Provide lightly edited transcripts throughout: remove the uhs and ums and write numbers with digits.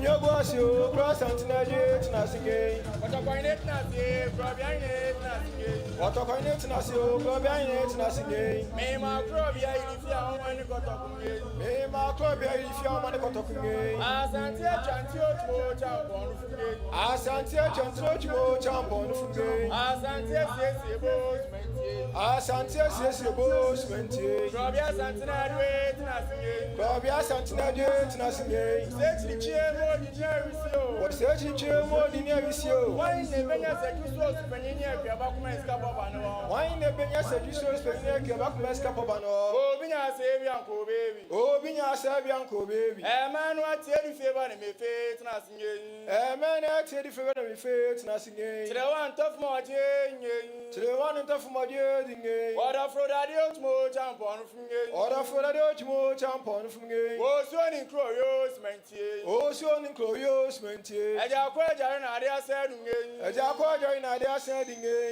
Bunyo Bossio, Cross Antinage, Nasige. What a coinate Nazi, Probiane, Nazi. What a coinate Nasio, Probiane, Nasige. May my Probia if you are one got up. May my Probia if you are one got up. As Antia Chantio, Champon. As Antia Chantio, Champon. As Antia says, Boss, As Antia says, Boss, Probia Santinade, Nazi. Probia Santinade, Nasige. Set the chair more than Jerry. What says you chair more than you? Why never said you saw Spaniard, Cabacman Scapabano? Why never said you saw Spaniard, Cabacman Scapabano? Oh, Bina Savianco, baby. Oh, Bina Savianco, baby. A man what tell you favor and me faith, nothing. A man I tell you favor and me faith, nothing. To the one tough more, to the one tough more, what a fraud I more jump on from you. What a fraud I more jump on from you. Oh, so in Croyos, Mentie. Oh, so in Croyos, Mentie. I just quite an idea said, I just quite an idea said,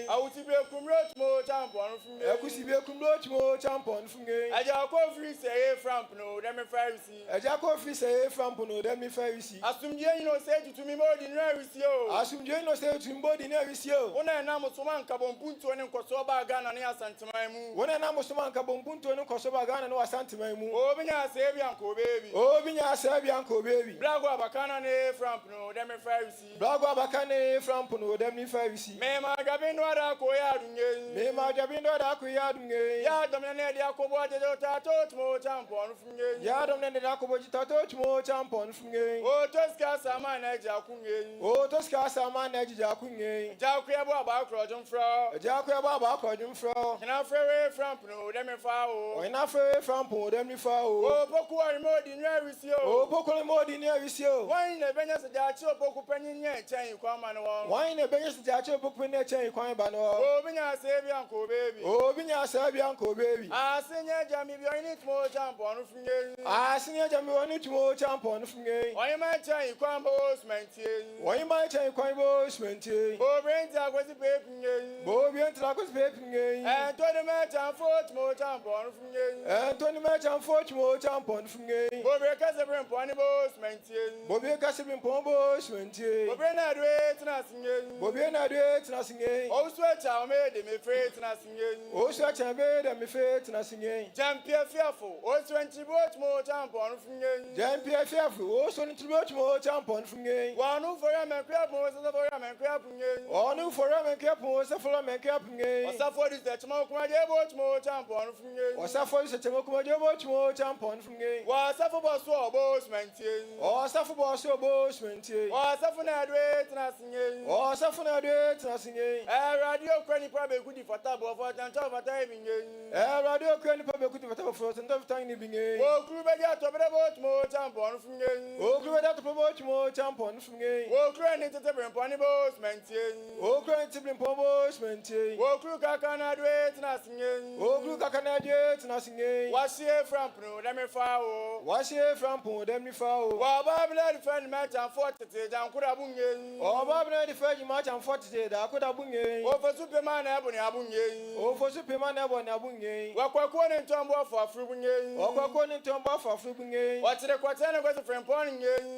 I would be a cumrot more jump on from you. I could see a cumrot more jump on from you. I just call free say from no, them a Pharisee. I just call free say from Puno, them if I see. Assume you know, said to me more than Ravisio. Assume you know, say to him, body never see you. When I am someone Cabon Punto and Kosoba Ghana near Santimamu. When I am someone Cabon Punto and Kosoba Ghana no Santimamu. Oh, Bina Savianco, baby. Oh, Bina Savianco, baby. Blago Bacana from no, them a Pharisee. Blago Bacane from Puno, them if I see. Mema Gabino Koyadunga. Mema Gabino Koyadunga. Yadam and Yakobo Tato more jump on from you. Yadam and Yakobo Tato more jump on from you. Oh, Tosca Saman Jakunga. Oh, Tosca Saman Jakunga. Jaquia Bacrojon Fro. Jaquia Bacrojon Fro. And I ferry from no, them a foul. Or enough from Puno, them if I oh, Poku more than Ravisio. Oh, Poku more than Ravisio. Why in the Venas of Dacho Poku Penny chain, come on. Why in the Venas of Dacho Poku Penny chain, come on. Oh, Bina Savianco, baby. Oh, Bina Savianco, baby. Ah, Senior Jammy, you need more jump on from you. Ah, Senior Jammy, you need more jump on from you. Why am I trying to come boss, Mentie? Why am I trying to come boss, Mentie? Oh, brains are going to be paying. Oh, we enter like paying. And 20 match and 4 more jump on from you. And 20 match and 4 more jump on from you. Bobby Casabrine Pony Boss, Mentie. Bobby Casabrine Pombo, Mentie. Bobby not wait, nothing. Bobby not wait, nothing. Also, a child made me afraid, nothing. Also, a child made me afraid, nothing. Jean-Pierre Fearful, also 20 more jump on from you. Jean-Pierre Fearful, also 20 more jump on from you. One who for him and crap was for him and crap. One who for him and crap was for him and crap. What's up for this? That smoke my dear watch more jump on from you. What's up for this? That smoke my dear watch more jump on from you. What's up for boss or boss, Mentie? What's up for boss or boss, Mentie? What's up for that wait, nothing. What's up for that wait, nothing. Radio Cranny probably good for table for and top of timing. Radio Cranny probably good for and of tiny being. Oh, crew better to about more jump on from you. Oh, crew better to promote more jump on from you. Oh, cranny to the pony boss, Mentie. Oh, cranny to bring pombos, Mentie. Oh, crew cannot wait, nothing. Oh, crew cannot wait, nothing. What's here from Pru, let me follow. What's here from Pru, let me follow. Well, Babylon friend match and 40 down Kurabunga. Oh, Babylon defend match and 40 I could have been. Oh, for Superman Abuni Abunga. Oh, for Superman Abunga. What Quaquan Tombo for Frubunga. Oh, Quaquan Tombo for Frubunga. What's the Quatana was from Pony?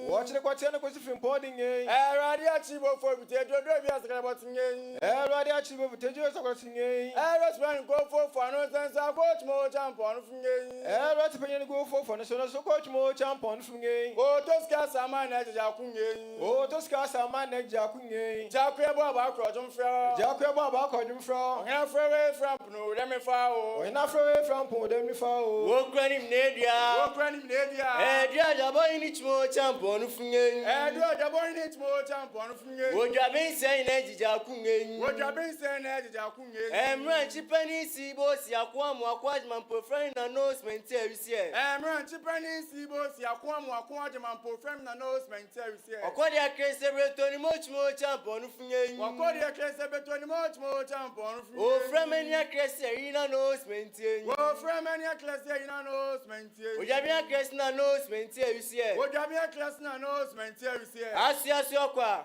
What's the Quatana was from Pony? Radia Chibo for Potato Dravias Grabating. Radia Chibo Potatoes are singing. That's when go for no sense. I got more jump on from you. That's when you go for national so coach more jump on from you. Oh, Tosca Saman at Jakunga. Oh, Tosca Saman at Jakunga. Jacquia Baba Croton Fra. Jacquia Baba Croton Fra. Enough away from no, let me follow. Enough away from Poo, let me follow. Walk on him, Nadia. Walk on him, Nadia. And the boy in each more jump on from you. And the boy in each more jump on from you. What you have been saying, Eddie Jakunga? What you have been saying, Eddie Jakunga? And Ranchi Penny, see, boss, Yaquam, Aquajman, profane, and announcement, Terry's here. And Ranchi Penny, see, boss, Yaquam, Aquajman, profane, and announcement, Terry's here. Aquadia Case, every much more jump on from you. Aquadia Case, every much more jump on from you. Oh, from any Case, in announcement. Oh, from any class, in announcement. Would you have been a announcement, Terry's here? Would you have been a class, announcement, Terry's here? As you are,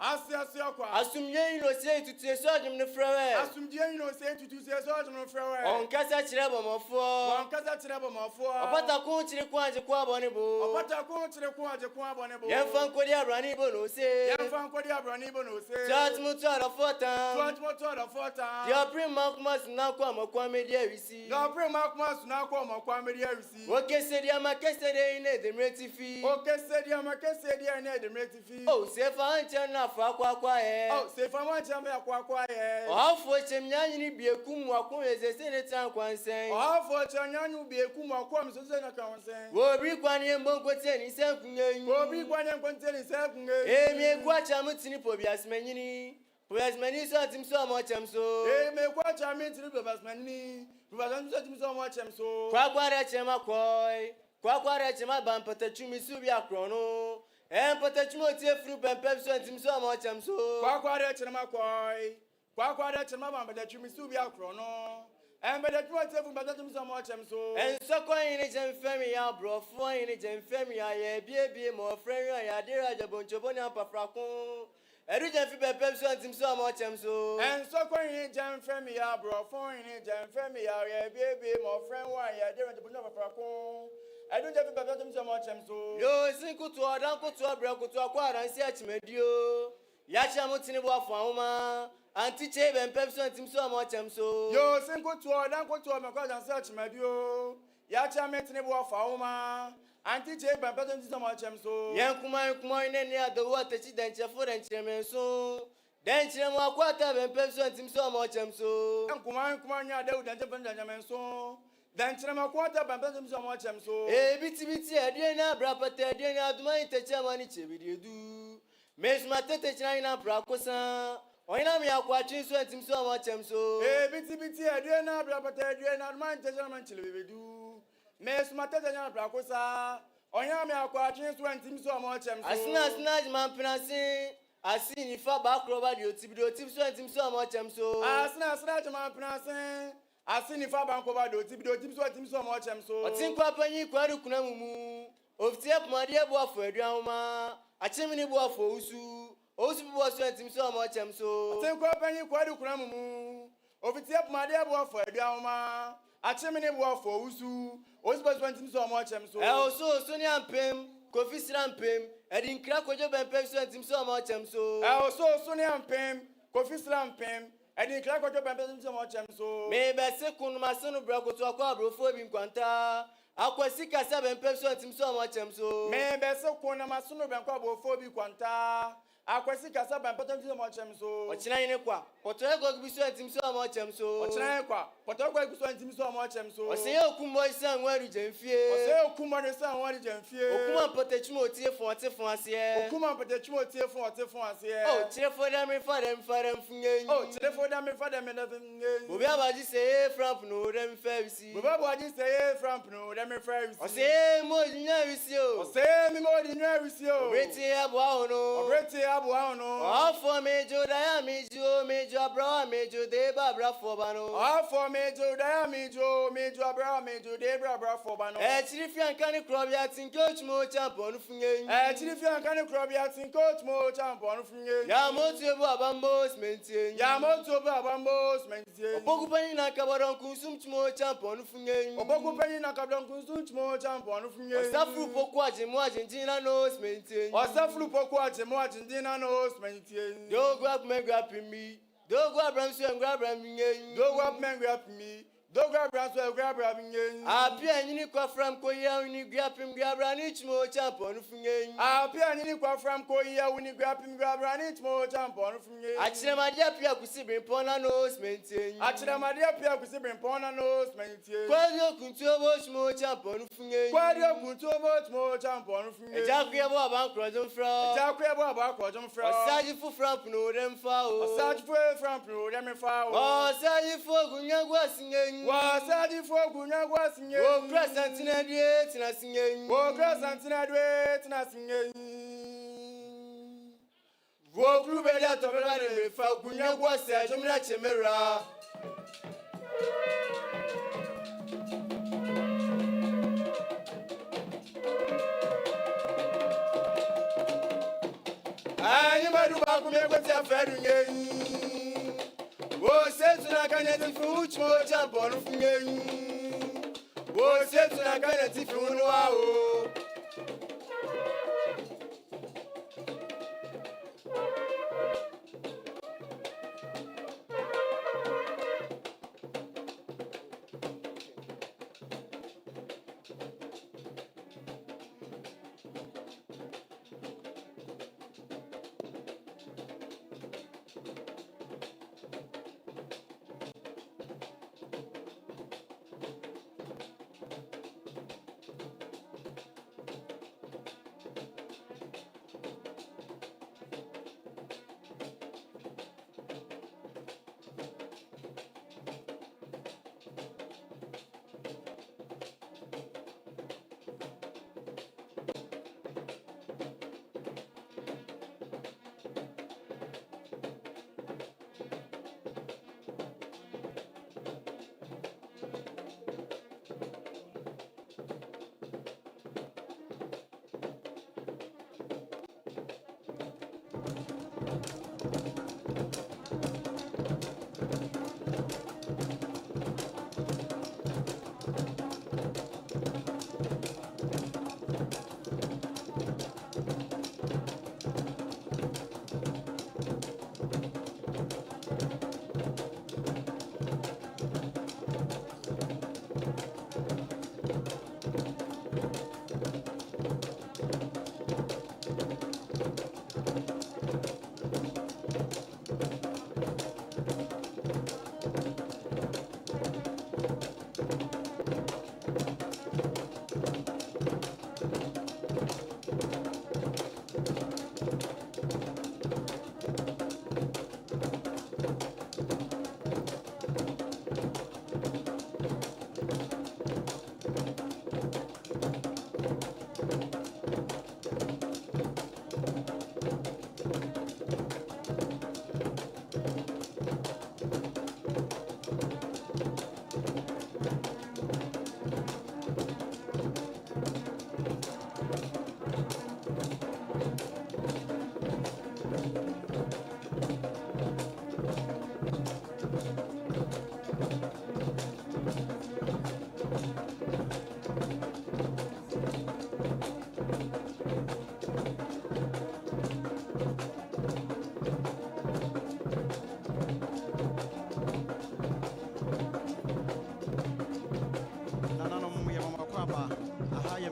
kwa. Asumye no se tutu so adwum ne frewe. Asumdie no se tutu se so adwum no frewe. Onkasa kire bomofo. Onkasa kire bomofo. Opata ko kire ko anje ko abone bo. Opata ko kire ko anje ko abone bo. Yemfa nkodi abrani bo no se. Yemfa nkodi abrani bo no se. Chat mu to ada fota. Chat mu to ada fota. Dia prim makmas na ko amakwa media wisi. Dia prim makmas na ko amakwa media wisi. Okese dia makese de ine de metifi. Okese dia makese dia ine de metifi. Oh, se fa anche na fa kwa e. Oh, se fa anche na kwa e. Ofo chemnyanyi ni biekum wako ezese ne tan kwansen. Ofo chemnyanyi biekum wako msose na kwansen. Obi kwani mbonkote ni se kunyen. Obi kwani mbonkote ni se kunyen. Emi kwa chamutini pobiasmenyini. Pobiasmeni so atimso amochamso. Emi kwa chamutini pobiasmeni. Pobiasmeni so atimso amochamso. Kwakware chema koi. Kwakware chema bampata chumi subi akrono. Empata chuma tie fru pempem so atimso amochamso. Kwakware chema koi. Kwakware chema bampata chumi subi akrono. Embede chuma tie fru pempem so atimso amochamso. Enso kwa yini jemfemi ya brofo yini jemfemi ya ye bie mo friend ya dira jabonchobo ni ampafrakun. Eru jemfi pempem so atimso amochamso. Enso kwa yini jemfemi ya brofo yini jemfemi ya ye bie mo friend ya dira jabonchobo ni ampafrakun. I don't have to be so much. So, yo, single to a down to a break to acquire and see a chimedio. Yachamotini Wafama, and teach and Pepson Tim so much. So, yo, single to a down to a macad and search medio. Yachametini Wafama, and teach and Pepson so much. So, Yankuman near the water, then Chafur and Chairman so. Then Chirama quarter and Pepson Tim so much. So, Yankuman, then Japan so. Then Chama quarter baptism so much so. Biti, I didn't have Brapate, I didn't have my Techamanichi with you do. Miss Matete China Pracosa, or in a watching sweating so much so. Biti, I didn't have Brapate, I didn't have my Techamanichi with you. Miss Matete Pracosa, or in a watching sweating so much so. As soon as Naj man pronouncing, I seen if I back over your tip sweating so much so. As soon as Naj man pronouncing. I seen if I bank over the team so much. So, I think Papa you quite a kunamu of Tiap Madia Boa for a drama, a chimney boa for Usu, also was sweating so much. So, I think Papa you quite a kunamu of Tiap Madia Boa for a drama, a chimney boa for Usu, also was sweating so much. So, also Sonia and Pim, Coffee Slam Pim, and in crack with your band sweating so much. So, also Sonia and Pim, Coffee Slam Pim. I didn't crack what your baptism so much. So, maybe a second, my son of Braco to a quabro for him quanta. Aquasica 7 persons him so much. So, maybe a second, my son of Braco for him quanta. Aquasica 7 persons so much. So, what's nine equa? What I got to be sweating so much. So, what's nine equa? What I got to sweating so much. So, I say, oh, Kumboy son, where did you fear? I say, oh, Kumboy son, what did you fear? Okuma potechmo tie for us here. Okuma potechmo tie for us here. Oh, cheer for them fungen. Oh, cheer for them and nothing. Bobia just say from no them fairsi. Bobia just say from no them fairsi. I say more than you see. I say me more than you see. Breti abuano. Breti abuano. All for major major bra major deba bra for bano. All for major major bra major deba bra for bano. Chirifian can crop yat in coach mo champ on fungen. Chirifian can crop yat in coach mo champ on fungen. Yamoto abambos maintain. Yamoto abambos maintain. Opokupanyi na kabaron kusum mo champ on fungen. Opokupanyi na kabaron kusum mo champ on fungen. Osafru pokwaje mo Argentina nos maintain. Osafru pokwaje mo Argentina nos maintain. Don't grab me grabbing me. Don't grab Ramsey and grab me. Don't grab me grabbing me. Don't grab Ramsey and grab me. Apia ni kwa from Korea when you grab him grab ranich mo champ on fungen. Apia ni kwa from Korea when you grab him grab ranich mo champ on fungen. Achira madia pia kusibrin pona nos maintain. Achira madia pia kusibrin pona nos maintain. Kwadio kuntobo mo champ on fungen. Kwadio kuntobo mo champ on fungen. Ejakuya bo aban krojon fra. Ejakuya bo aban krojon fra. Osaji fu from no dem fa o. Osaji fu from no dem fa o. Osaji fu gunyagwa singen. Wasaji fu gunyagwa singen. O Krasantina die tina singen. O Krasantina die tina singen. Wo klube ya tobela de fa gunyagwa se ajumla chemera. Ani Madu Bakume with your ferry. Oh, says to the Canadian food, small jump on me. Oh, says to the Canadian food.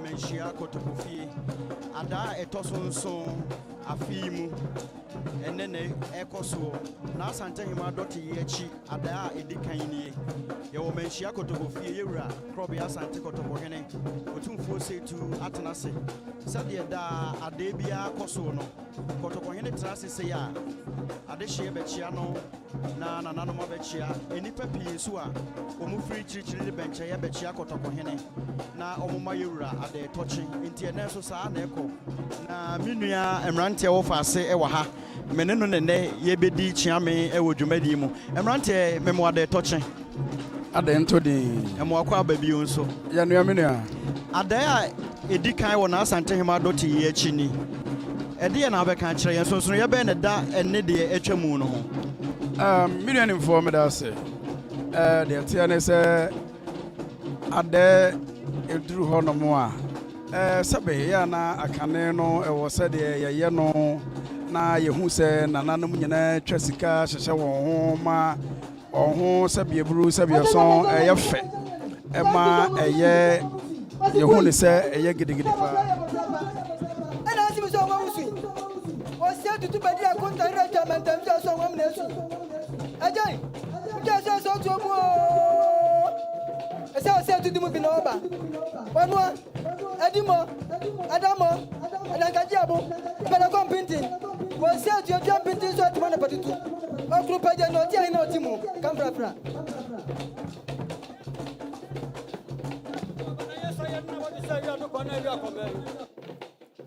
Manhyia kotokofi ada etosonso afimu enene ekoso na asante hima dot yechi ada edikan nie ye wo Manhyia kotokofi yewura krobe asante kotokohene otumfuo setu atenase sade da ada bia koso no kotokohene trase se ya ade hye bechia no na no mabechia enipa pie so a omu free chirichiri benche ye bechia kotokohene na omuma yewura ade tochi nti ene so saa na eko na minua emrante wo faase e wa ha mene no nene ye bedi chiame e wo dwumadi mu emrante memo ade tochi ade nto din emo akwa ababi nso ya nua minua ade a edikan wo na asante hema doti ye achi ni ede ye na abeka kire ye sonso ye be ne da enne de etwamu no ho minua ni for me da se de tia ne se ade eduru ho no mo a sebe ya na akane no e wo se de ye no na ye hu se nananom nyina twasika hyehye won ho ma oho sebe buru sebe son ye fe ema eye ye hu ne se eye gidigidi pa ana asibi so wa musu o se tutu bedi akonta reja mentem so wa mnesu ajai uja so to mu ese o se tutu mu bi na oba onua edimo adamo adangaji abu pele kompinti wo se tu oja pinti so ti mana patitu okru paje no ti ai no ti mu kamfrafra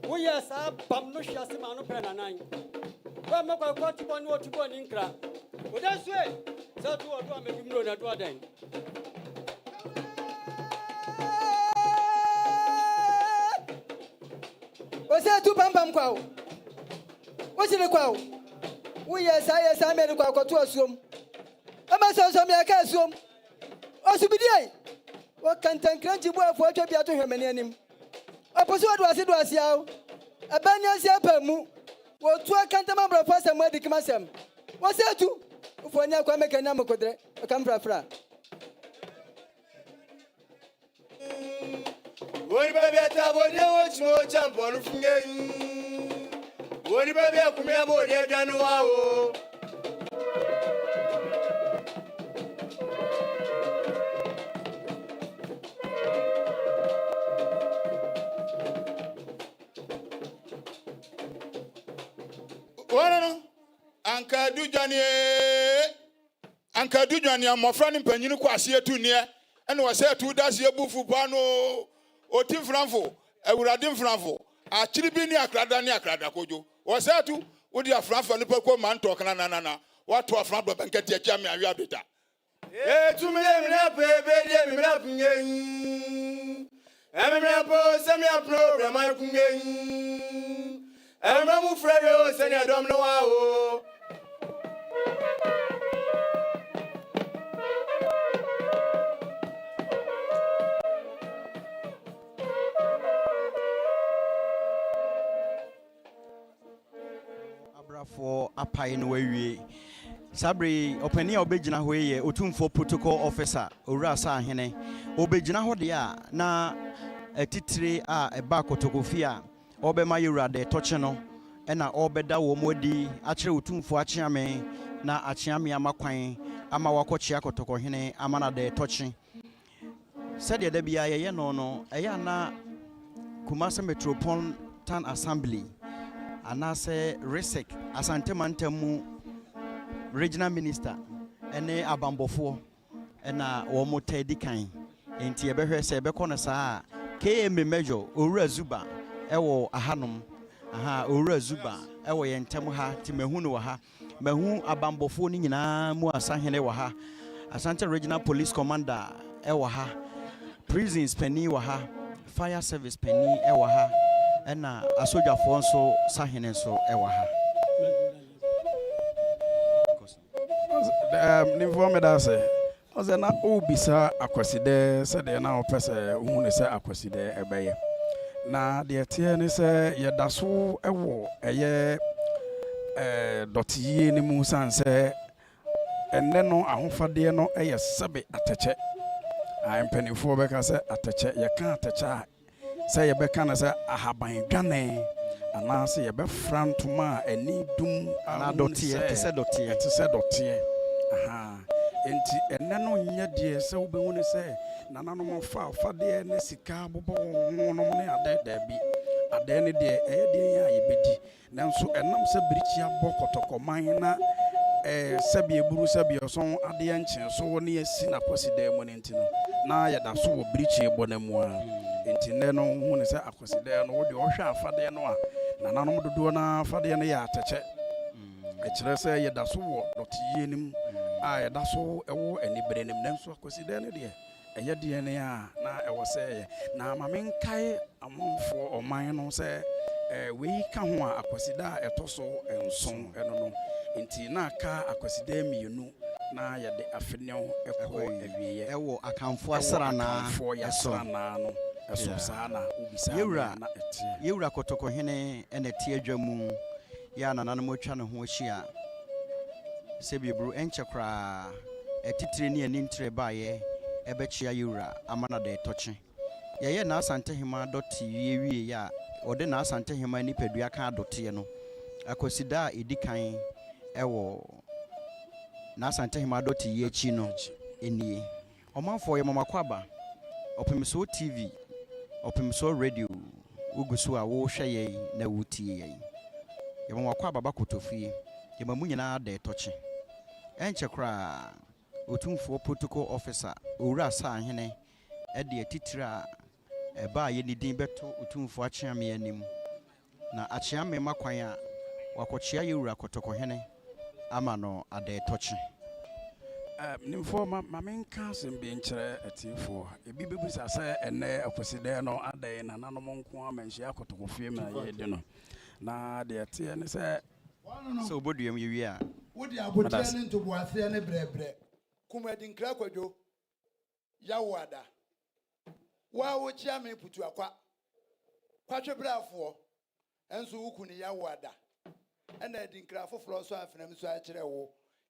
we yes bam no shiase ma no pena nan ba me kwa ti boni o ti boni nkra o da so e sa tu o do amedum ro na do adan o se tu bam bam kwa o Musili kwa. We yes, I made a quack to assume. I must also me a casum. Osubidi. What can take crunchy boy for to be to him and him? I pursue was it was yow. A banyan siapamu. What two can't remember first and where the commasem. What's that too? For now, come make a number codre. I come fra. Woni baby atabo de watch mo champion funge. Woni baby akumya bo de danu wa o. Wono anka du dwane amofra ne panyini kwase atu ne ene wo se atu da se bufu pa no oti franfo awurade franfo akiri bi ni akrada kojo wo se atu wo di afranfo ne pekwo man to kana na wato afran do benkati akia me awi abeta Tu me na pe de me na kunge. Me po se me problem ai kunge. Mu frere o se ne dom no wa o. For apai no awie sabre opani a obegina ho ye otumfo protocol officer owura sa ahene obegina ho de a na atitire a eba kotokofi a obema yura de toche no na obeda wo modi akire otumfo achiame na achiame amakwan ama wakochia kotokohene ama na de toche said de bia ye no eya na Kumasi Metropolitan Assembly anase Resek Asante Mantamu Regional Minister ene abambofo ena womo tedi kan enti ebehwe se ebekọ saa KM Major Owura Zuba ewo ahanom Owura Zuba ewo yentem ha timehu no ha mehu abambofo ni nyina mu asahene wa ha Asante Regional Police Commander ewo ha prisons penny wa ha fire service penny ewo ha ena asojafo nso sahene nso ewo ha nimfo me da se oze na obisa Akwasidae se de na opese uhunu se Akwasidae ebeye na de tie ne se yedaso ewo eye dotiye ni mu sanse enne no ahofade no eye sebe ateche ampanifo beka se ateche ye kan ateche se ye beka na se ahaban dwane anase ye be frantuma ani dum na dotiye te se dotiye enti enne no nya de se obehunu se nananom fa fade ne sika bobo honom ne ade bi ade ne de de ya yebedi nanso enam se birichi abo kotokoman na sabie buru sabie so ade enchen so ne asi na Akwasidae mo enti no na yeda so wo birichi ebo na mu a enti ne no hunu se Akwasidae no wo de ohwe afade no a nananom dodo na afade ne ya ateche ekire se yeda so wo dotiye nim a yeda so ewo enibre nim nanso Akwasidae ne de eye de ne a na ewo se na mamenkai amomfo oman no se we ka ho a Akwasidae etoso enson eno no enti na ka Akwasidae mienu na yede afenyo ekọ ewiye ewo akamfo asra na no eso sana ubisa na yewura kotokohene ene tie adwamu ya nananom atwa ne ho ahia sebibru enchekra etitire ne ani ntire baaye ebechia yewura amana de toche yeye na Asante Hima doti wie ya ode na Asante Hima ni pedua ka dote no Akwasidae edikan ewo na Asante Hima doti ye chi no enie omanfo ye mamakwaba opemso TV opemso radio ugusu a wo hwe ye na wutie ye ye mamakwaba bakotofie ye mamu nyina de toche enchekra otumfo protocol officer owura sa ahene ede atitira eba ye nidin beto otumfo achiame anim na achiame makwan a wakochia yewura kotokohene ama no ade toche nimfo mamenka sembe nkyere atifo ebi bebusa se ene Akwasidae no ade na nanom nko amanhia kotokofie ma ye de no na de tie ne se So Bodium you are. What the Abutian to Boathia and Brebre? Kumadin Cracojo Yawada. Why would Yami put to a quadra for? And so Ukuni Yawada. And I didn't craft for floor so I am so actually.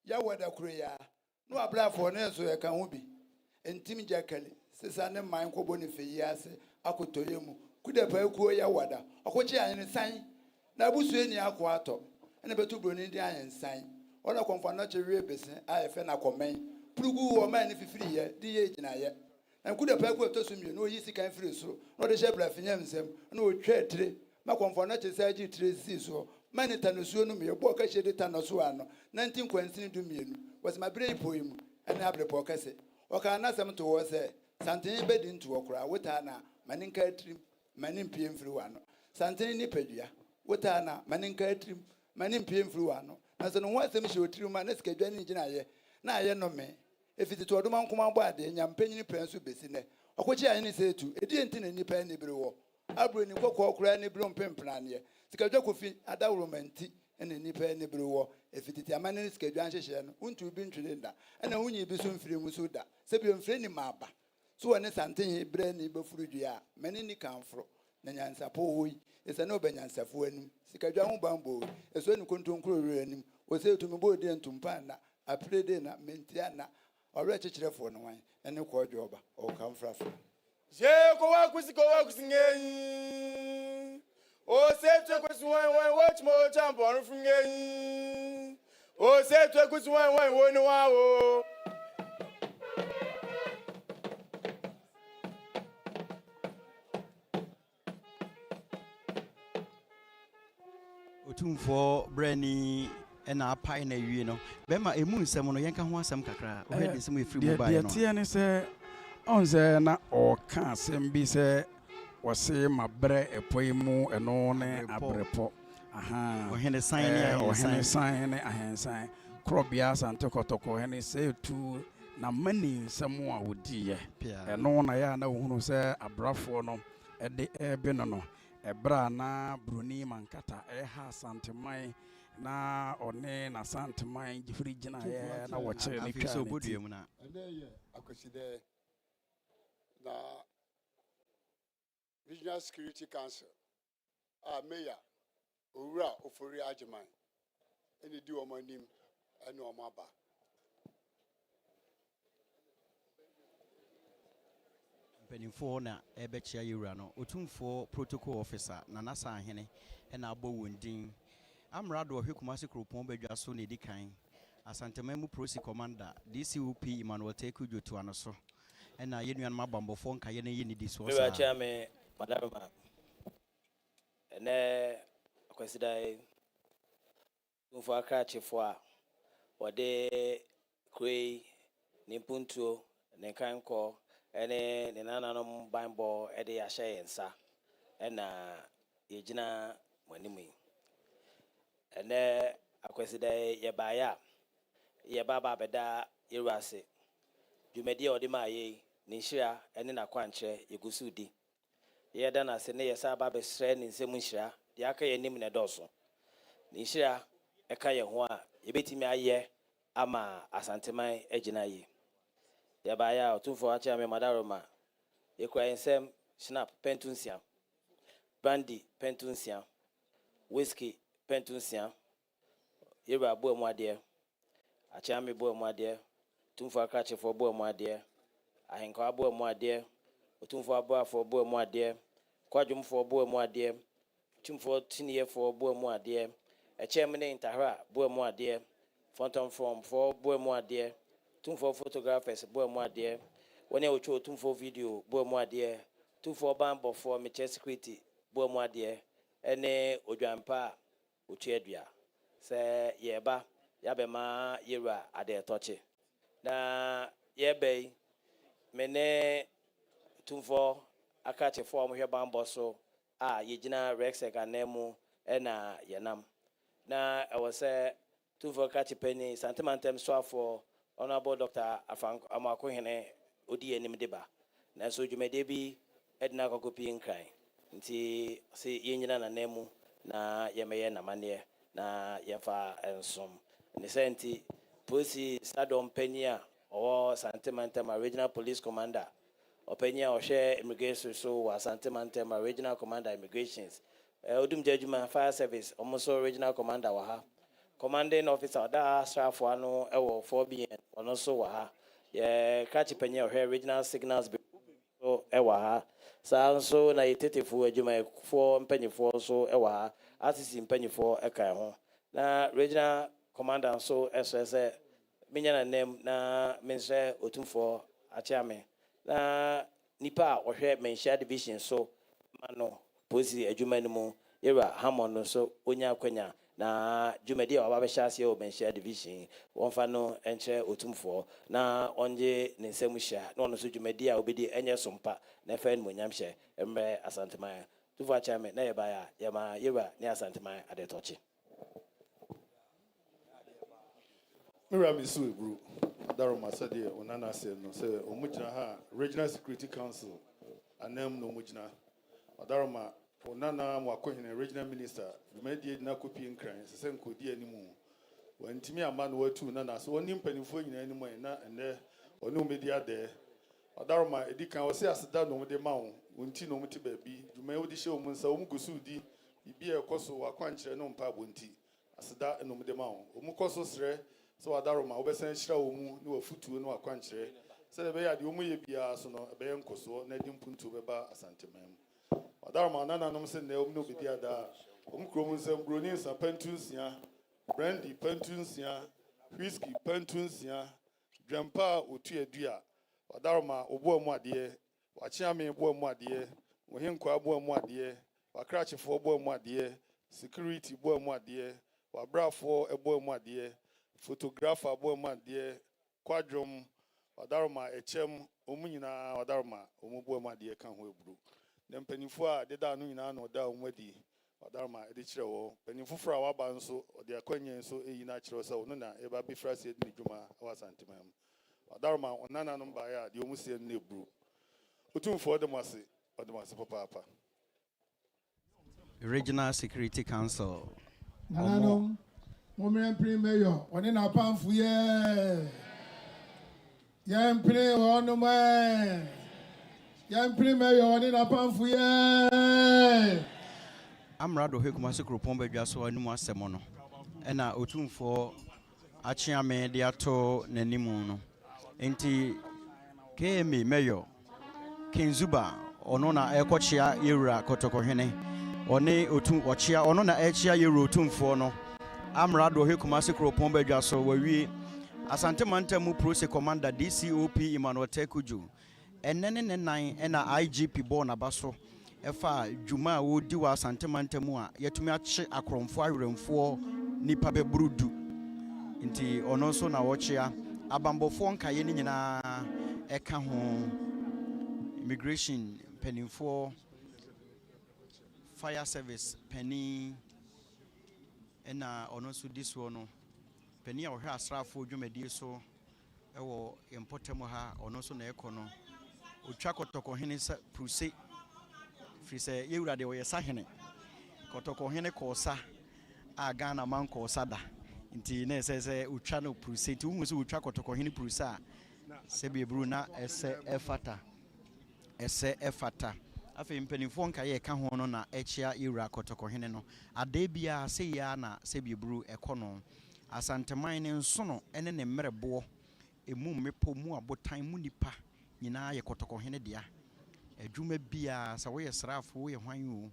Yawada Korea. No, a bra for an so I can be. And Timmy Jackally says I never mind Koboni for years. I could tell you. Could have a queer Yawada. Or what you are in a sign. Nabusueni Aquato. And a betu Brunidia and sign. All I come for not a real business. I have an aquaman. Prugu or man if you free here, the age and I. And could a pair of Tosum, no easy can free so. Not a shepherd of Yamsem, no trade tree. My comfort is a G trade so. Many Tanusunum, a book I shed it Tanosuano, 19 Quentin to me, was my brave poem, and Abre Pocase. Or can I some to us, Santin bed into Okra, with Anna, Maninka trim, Manin PM Fruano, Santin Nipedia, with Anna, Maninka trim, Manin PM Fruano, as an one thing she would trim my next Janaye. Now, I know me. If it were the man come about, and I'm penny pens to be seen, or what I say to, it didn't any penny brew. I'll bring you walk any bloom pen plan here. Sikajokofi, a romantic, and any penny brew. If it is a man in Skadjan, won't you be Trinidad, and I won't be soon free Musuda, Sabian Frenny Maba. So, when it's something brandy before you are, many come from Nanyansa Poi, it's an open answer for him. Sikajan Bambo, as when you couldn't him, was said to me, boy, and Tumpana, I played in a Mentiana, or wretched for no one, and no cord job, or come from. Oh, say to us one watch more jump on from game. Oh, say to us one wow. For Brenny and our pine, you know. Bema a moon, some on Yanka wants some cacra. Already some free by the Tiana say on the na or can't send be say was say my bread a poemu and on a brepo. Aha, or Henny sign or Henny sign a hand sign. Crobias and Tokotoko, and he say to na many someone would dear. And no one I know who say a brafo no at the air benono. Ebra na Bruni Mankata eha santimai na one na santimai jifrijina ye na wache ni kwa so bodium na Akwasidae na Regional Security Council mayor Owura Ofori Ajiman eni di omanim eni omaba Penifo na ebechia yura no otumfo protocol officer na nasa ahene na abo wondin amrado ohwekumase kropon badwa so ne dikan asantememu prosi commander DCOP Emmanuel Teku Jotu anoso na yenuan mabambofo nka ye ne ye ni diso sa Ewa me madam ene Akwasidae mfo akrachefo a wode kwei nimpuntuo ne kanko ene ne nananom bambo ede ya hyeyensa ena yegina manimi ene Akwasidae ye baba beda yerase dwumadi ode maaye ne nhira ene na kwankyere yegusudi ye da na se ne yesa baba sre ne nsemu nhira de aka ye nim ne doso ne nhira eka ye ho a yebetimi aye ama asanteman agina yi Yabaya otumfo acha me madaroma yekura ensem snap pentunsia brandy pentunsia whiskey pentunsia yeba bo mu ade acha me bo mu ade tumfo akache fo bo mu ade ahenka bo mu ade otumfo abafo bo mu ade kwadwumfo bo mu ade tumfo tiniye fo bo mu ade echemne intahra bo mu ade phantom from fo bo mu ade tumfo photographers boy mo ade woni o cho tumfo video boy mo ade tumfo bambo for me security boy mo ade ene odwampa otu adua se yeba yabe ma yera ade toche na yebe mene tumfo akache for mo hwe bambo so a yegina rex eganemu ena yenam na I was tumfo akache penny santimantem so for Honorable Dr. Amakohene Odi Enimdeba. Na so jumede bi edna kokopi nkran. Nti se yenyina na nemu na yemeye na mane na yɛfa nsom ne sɛ nti polisi sadɔm panyin a Santimantem regional police commander ɔpanyin a ɔhwɛ immigration so wɔ Santimantem regional commander immigrations odum judgment fire service ɔmo regional commander wɔ ha commanding officer ɔda asrafo ano ɛwɔ 4BN ɔno nso wɔ ha yɛ krakye panyin a ɔhwɛ regional signals so ɛwɔ ha saa nso na yɛtetefoɔ adwumayɛfoɔ mpanyinfoɔ nso ɛwɔ ha asisi mpanyinfoɔ ɛka ho na regional commander nso ɛsɛ sɛ menya na nam na mensɛ otumfoɔ akyɛame na nipa a ɔhwɛ Manhyia division so ma no polisi adwuma no mu yɛwura Hammond no so onya akwanya na dwumadi a waba bɛhyɛ aseɛ wɔ Manhyia division wɔmfa no nkyerɛ otumfoɔ na ɔngye ne nsɛm hyia na ɔno nso dwumadi a obɛdi ɛnyɛ so mpa na ɛfɛ no monyam hyɛ mmerɛ asanteman tufo akyɛame na yɛbaeɛ a yɛma yɛwura ne asanteman adetɔkye Mira Misu Group, Daroma said, Onana said, no, say, Omujina, Regional Security Council, and them no Mujina. Daroma, Onana, Wakohin, Regional Minister, Mediate Nakopi and Crane, Sen Kodi anymore. When Timmy a man were two Nana, so one penny for you anymore, and there, or no media there. Daroma, Edika was as done over the mount, Untino Muti baby, you may only show Munsa Umgusudi, be a coso or quanch and non pabunti, as that and over the mount, Umukosos re. So Adaroma, Obesan Shraum, no futu, no aquantre. Said the Bay, the Umuyabia, so no, a bayan coso, Nedim Puntu Beba, Santimem. Adaroma, Nana Nomsen, no Bidiada, Umcromus and Brunis, and Pentusia, Brandy Pentusia, Whiskey Pentusia, Grandpa Utia Dia, Adaroma, Obo dear, Wachami Bo dear, Wahinqua Bo dear, Wacratch for Bo dear, Security Bo dear, Wabra for a Bo dear. Photographer Boman dear Quadrum Wadarma Echem Omunina Wadarma Omuboma dear Kanwe Bru. Then Penifua did I know no down wedi Wadarma edicho Penifufra Wabanso or the Aquanian so a natural so nona eba be frased Nijuma was antimam. Wadarma Onana Numbaya the Omusian Nebru. Utum for the Masi or the Masi Papa. Regional Security Council. Moment Mayor, one in a pamphlet, young play on the man. Young Mayor, one in a pamphlet. I'm Rado Hikumasi Krupombe Jaso and Masemono. And I otum for Achiame Diato Nenimuno. Enti KME Mayor Kinzuba, Onona Ekochia Ira Kotokohene, One Otum Ochia, Onona Echia Euro Tum for no. Amrado Hikumasi Kropombe Jaso, where we Asantemantamu Proce Commander DCOP Emmanuel Tekuju, and then and IGP Bona Basso, Efa Juma would do Asantemantamua, yet to match a cromfire for Nipabe Brudu. Inti Onoso na Wachia, Abambo Fon Kayenina Ekaho Immigration Penny for Fire Service Penny. And ono so this one penny or her strafo dwumadi so ewo importemo ha ono so na ekono otwa kotoko hene sa pruse free say yewura de we sahene kotoko hene ko sa a Ghana man ko sada nti na se utwa no pruse ti hu so utwa kotoko hene pruse a se be bru na ese efata afi mpenifo nka ye ka ho no na echia yewura kotoko hene no ade bia se ya na se bi bru ekono asanteman ne nso no ene ne mmerebo emu mepo mu abotan mu nipa nyina ye kotoko hene dia adwuma bia sa wo ye srafo wo ye hwan o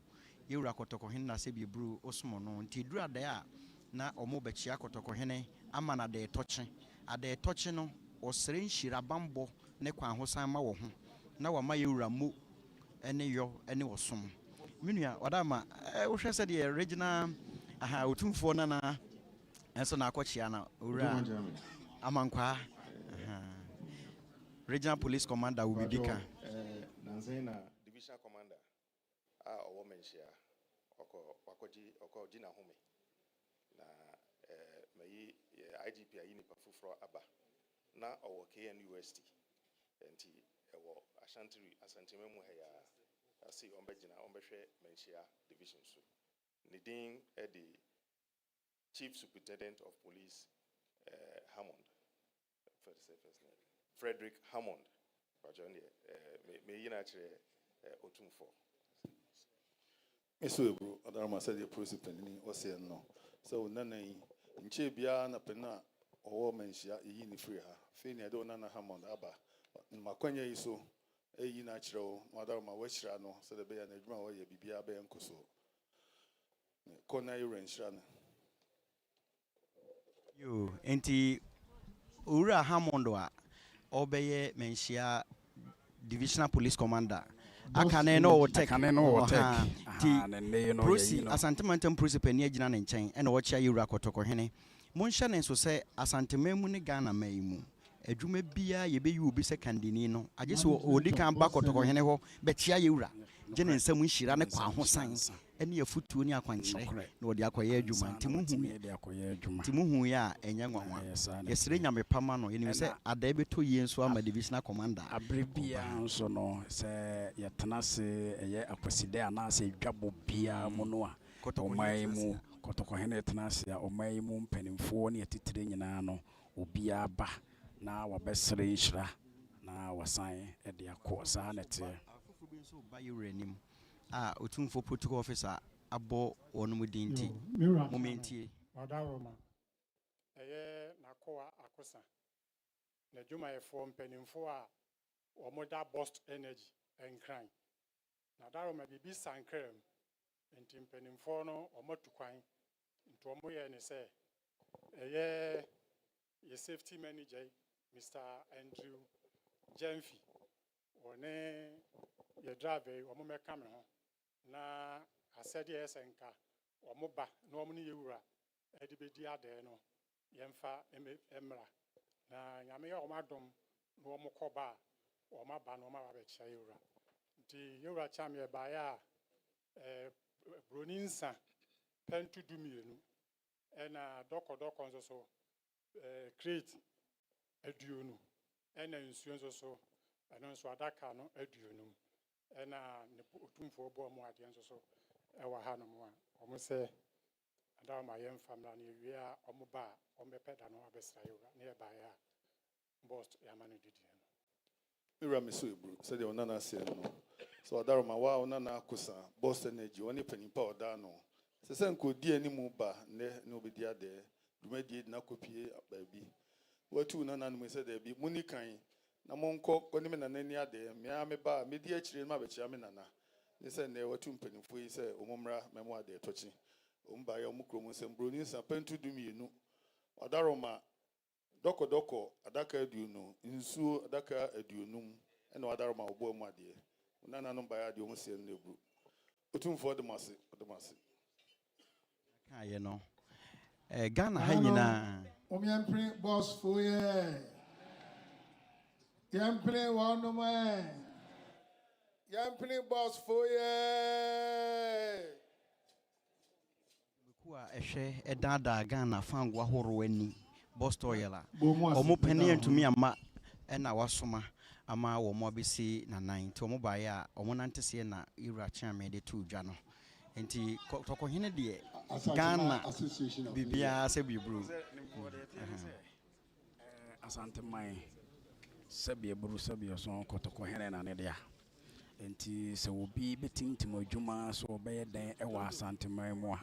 yewura kotoko hene na se bi bru osmo no nti duru ade a na omo bechia kotoko hene ama na de toche no osere nhira bambo ne kwan hosan ma wo ho na wa ma yewura mu ene yo ene wosom minua wadama wo hwɛ sɛ de regional otumfo na enso na akɔkyia na owura amankwa regional police commander will be dika Nanzena division commander owo Manhyia wakoji na home na mayi IGP ayi nipa fufuro aba na owo KNUST enti ewo asanteme mu ya asi ombegina ombehwe Manhyia division so nidin edi Chief Superintendent of Police Hammond, Frederick Hammond. May you not otum for. Miss Webro, Adama said the prosecuting was saying no. So Nana in Chebia na Pena or Manhyia in free her. Fini don't Nana Hammond Abba. Makonya is so a natural, Madame Westrano, so the Bay and the Drama Bibia Bay and Coso. Kona Ranchana. You, enti Ura Hammondwa, Obeye Manhyia Divisional Police Commander. Akane no wo tek. Prosi asantemantam prosi pani agina ne nchen e na wo chia yewura kotoko hene. Monhya ne so se asantemam ne Ghana mai mu. Adwuma bia ye be yi obi se kandini no. Age se odi kan ba kotoko hene ho be chia yewura. Je ne nsam nhira ne kwa ho san. Ene afutuo ni akwankyere na odi akoye adwuma. Timuhu ya enya nwanwa. Yesire nyame pama no yeni se ada beto yie nso ama divisional commander. Abrebia nso no se yetenase eye Akwasidae anase dwabo bia mu no a omai mu kotoko hene yetenase a omai mu mpanimfo ne yetitire nyina no obia ba na wabesere nhira na wasan ede akọ sa nete afufu bi nso ba yewrenim otumfo protocol officer abo wonum dinti momentie Wadaroma nakoa akosa na dwuma yefo mpanimfo a omoda burst energy and crime na daroma bibi sankrem enti mpanimfo no omotukwan nti omoye ne se ye safety manager Mr. Andrew Jemfi one ye driver omomeka me ho na asede esenka omoba na omni yewura edi bedi ade no yemfa emra na nyame ya omadom na omokoba omaba na omaba be chia yewura nti yewura cham ye ba ya broninsa pentu dumienu ena doko nso so create aduonu ena nsuo nso so ena nso adaka no aduonu ena otumfo bo mo ade nso so ewa ha no mo a omo se adama yem famla na wi a omo ba omo peda no abesra yura na e ba ya boss ya manu didi no Mira Miss Webro said the Onana said no. So Adaroma wa Onana kusa boss energy oni panimpa oda no. Se se nko di animu ba ne no be dia de dumadi na kopie baabi. Watu Nana no said there be muni kan na monko koni me nana ni ade me a me ba me di akire ma be chia me nana. Ne se ne watu mpanimfo yi se omomra memo ade tochi. Omba ya omukromu se mbroni sa pentu dumienu. Adaroma doko adaka aduonu nsuo adaka aduonum ena Adaroma obo mu ade. Nana no ba ya de omo se nebru. Otumfo de mase. Kaye no Ghana ha nyina Omiempre boss foye. Yempre wano man. Yempre boss foye. Bekuwa ehwe edada Ghana fangwa horo ani boss toyela omo pani antumi ama ena wasoma ama wo mo besi na 9 omo ba ya omo nantese na ira chiame de tu dwa no enti toko hene de Ghana bibia se bibru asante mai sabie buru sabie so kotoko hene na ne dia enti se obi betintim adwuma so obeye den ewa asante mai mu a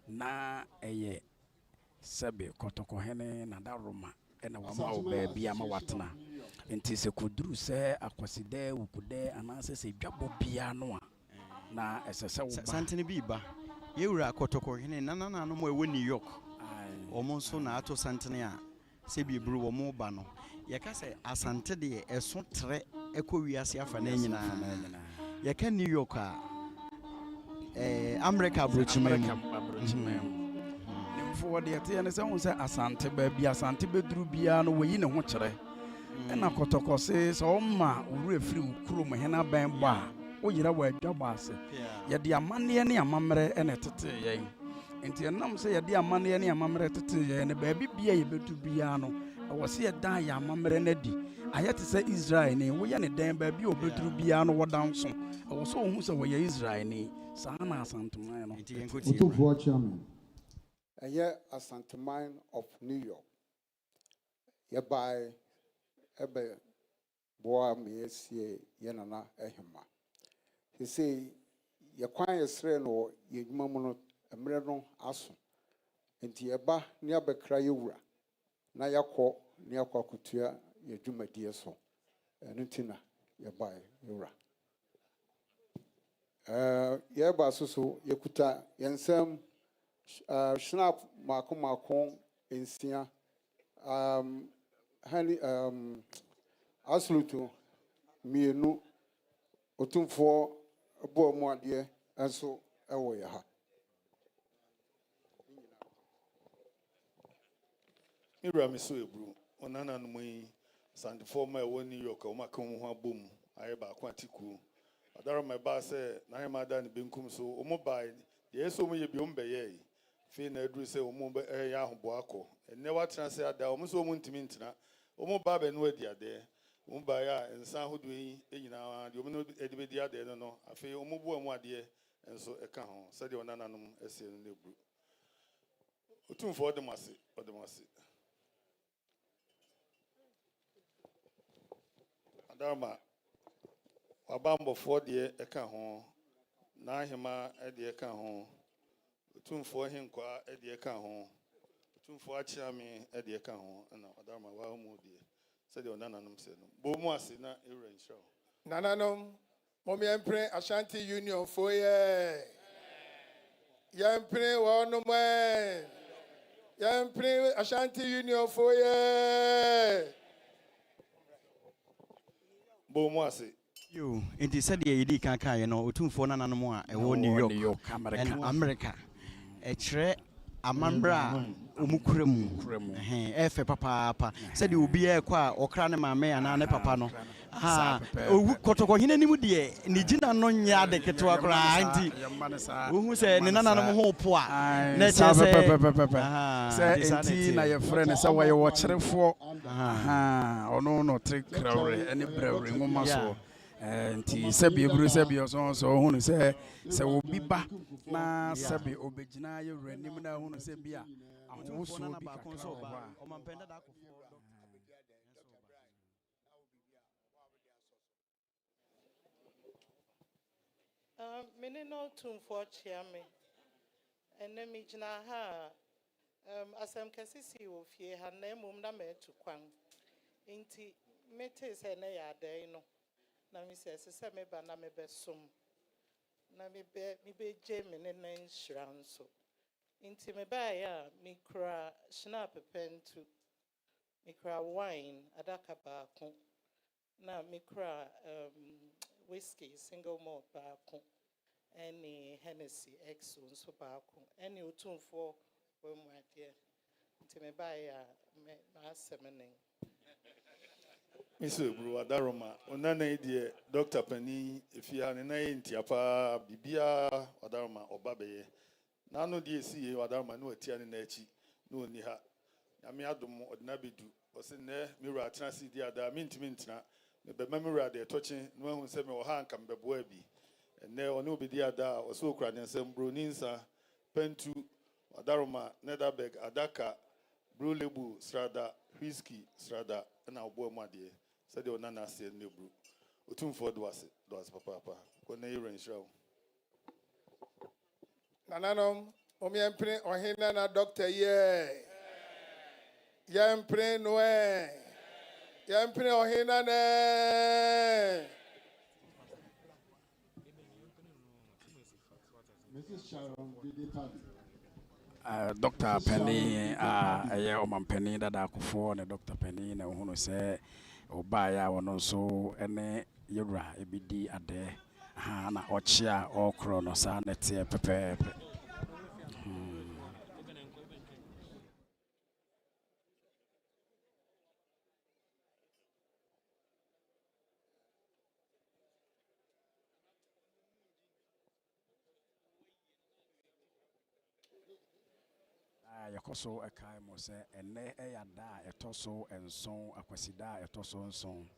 na eye sabie kotoko hene na daroma ena wama oba bia ma watena enti se koduru se Akwasidae ukude anase se dwabo bia no a na esese wo ba santene bi ba yewura kotoko hene nana no mo ewo New York omo nso na ato santene a se bi buru wo mo ba no ye ka se asante de eso tre ekowiase afa na nyina ye ka New York a America brochimem nimfo de ate ne se hu se asante ba bi asante beduru bia no woyi ne ho kyere ena kotoko se so ma wuru afiri ukuro mo hena ban ba oyira wa adwaba ase ye de amane ne amamre ene tete yen enti enam se ye de amane ne amamre tete yen ne ba bi bia ye betu bia no wo se ye dan ya amamre na di ayete se Israel ne wo ye ne dan ba bi obeturu bia no wodan so wo so hu se wo ye Israel ne sa na asantuma no enti yenkoti Otufu chairman ɛyɛ Asanteman of New York. Yɛbae ɛbɛ boa me yɛsie yɛnana ɛhema. Sɛ yɛkwan yɛsrɛ no wɔ yɛdwuma mu no mmerɛ no aso. Nti yɛba ne abɛkra yɛwura na yɛakɔ ne yɛakɔ akotua yɛdwumadie so. Ɛno nti na yɛbae yɛwura. Yɛba so yɛkuta yɛnsɛm snap mako nsia hani absolute mienu otumfoɔ bɔ mu adeɛ nso ɛwɔ yɛ ha. Mira me so ebru onana no yi sandfo ma ɛwɔ New York o maka ho abom ayɛ ba kwa tiku adaro me ba sɛ na hema da ne benkum so o mo bai de eso mo ye bi o mbɛyɛ yi fe na aduru sɛ o mo ɛyɛ ahobo akɔ enne watena sɛ ada o mo so o mo ntimi ntena o mo ba ba no adi ade o mo ba ya nsa hodo yi enyina de o mo no edi be di ade no no afi o mo bu amu ade enso ɛka ho sɛ de onana no ɛsɛ no nebru otumfo odemase Adama wabambɔfoɔ deɛ ɛka ho na ahema deɛ ɛka ho otumfoɔ henkwa deɛ ɛka ho otumfoɔ akyiame deɛ ɛka ho na Adama wa mu deɛ sɛdeɛ ɔnananom sɛ no bɔ mu ase na ɛwura nhyira wo nananom momiɛmpere Ashanti Union fo yɛmpere wɔnom yɛmpere Ashanti Union fo Yo, inti said ye kaka, you know, for Nanamua, a New York, and America. A tre Amambra, Umukrem, F. Papa, said you will be a qua or Cranema, may and Anne Papano. Ah, Kotoko, he didn't be Nijina non ya de Ketua grind. Who said Nana hope, say, your friend is away watching for. Oh, no, trick crowd, any bravery, Momaso. And Sebi Brusebi also, who say, will be back. Na Sebi Obejina, you Renimina, who say, Bia. I also be Menino tune for Chiame, and then Mijna ha. As I'm Cassisi of ye, her name Mumdame to Quang. Inti Metes and a day no. Nami says, Same Baname Besum. Nami be Jamin and then Shranso. Inti me baya, me cra snap a pen to me cra wine, adaka bako. Na me cra whiskey, single malt bako. Any Hennessy Exxon so bako. Any utun for when my dear. Inti me baya, my semining. Mr. Bru Adaroma, Onana idea, Dr. Penny, if you are in a tiapa, Bibia, Adaroma, or Babe. Nano dear see Adaroma, no Tian Nechi, no Niha. Yamiadum or Nabidu, was in there, Mira Transi, the other Mintna, the memory they're touching, no one said me or hand come Babuebi. And there no be the other, or so crying and some Bruninsa, Pentu, Adaroma, Nedabeg, Adaka, Brulebu, Strada, Whiskey, Strada, and our boy, my dear. Said the Nana said, no, bro. Utumford was Papa. When they rain show. Nananom, Omiempre, or Hinana doctor, Yampre Noe, Yampre or Hinane. Mrs. Sharon, did Dr. Penny, Oman Penny, that I could afford Dr. Penny, and who say, Obaya, or no so, and Yura, a BD at there, Hana, or Chia, or Kronos, and let's say, prepare. Yakoso a kaimose and ne a da a tosso and song Akwasidae a tosso and song.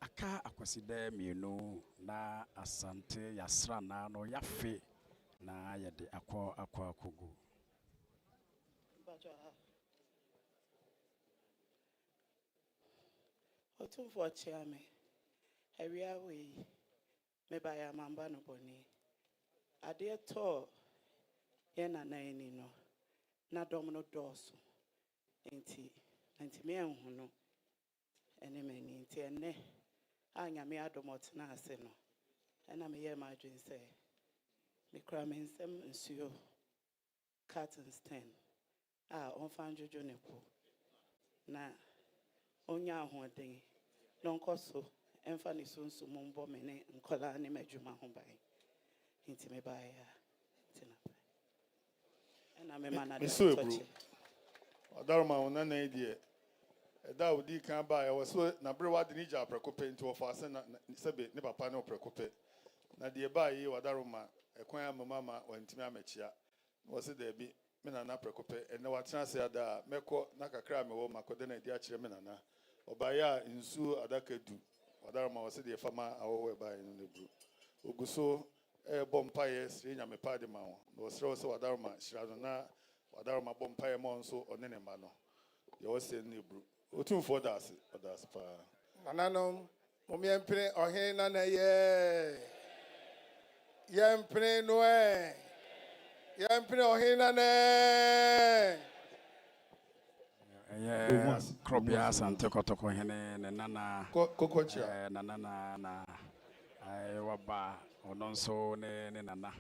Aka Akwasidae mienu na asante yasrana no yafe na yede akwa kugu. Otumfo chiame. Area we me by a mamba no boni. Ade to yena na eni no. Na domino doso. Enti me enhu no. Ene meni enti ene anya me adomot na ase no. Ena me ye ma adwin say. Me kra me nsem nsuo. Cartons 10. On fan jojo ne po. Na onya ahoden. Non koso emfa ni sunsu mumbo mene nkola ni medwuma ho bai. Nti me bai ya. Tina. Ena me manada touch. Odaroma ona na idie. Eda odi kan ba ya so na bre wa de ni ja prekope nti wo fa se na sebe ne papa ne prekope. Na de ba yi odaroma ekwan amama wantimi amachia. Wo se de bi me na prekope ene wa tena se ada meko na kakra me wo makode na di a kire me na Obaya insu adakadu Odaroma was the farmer our by in the group. Uguso bompire, Srina me party mount. Was also Odaroma, Shradona, Odaroma bompire monso or Nenemano. You was saying new brew. Two for that's pa. Manano, Mumiempre or Henana ye. Yempre noe. Yempre or Henane. Krobia Sante Kotoko Hene, Nana Cococha, Nana, I waba, or non so ne Nana,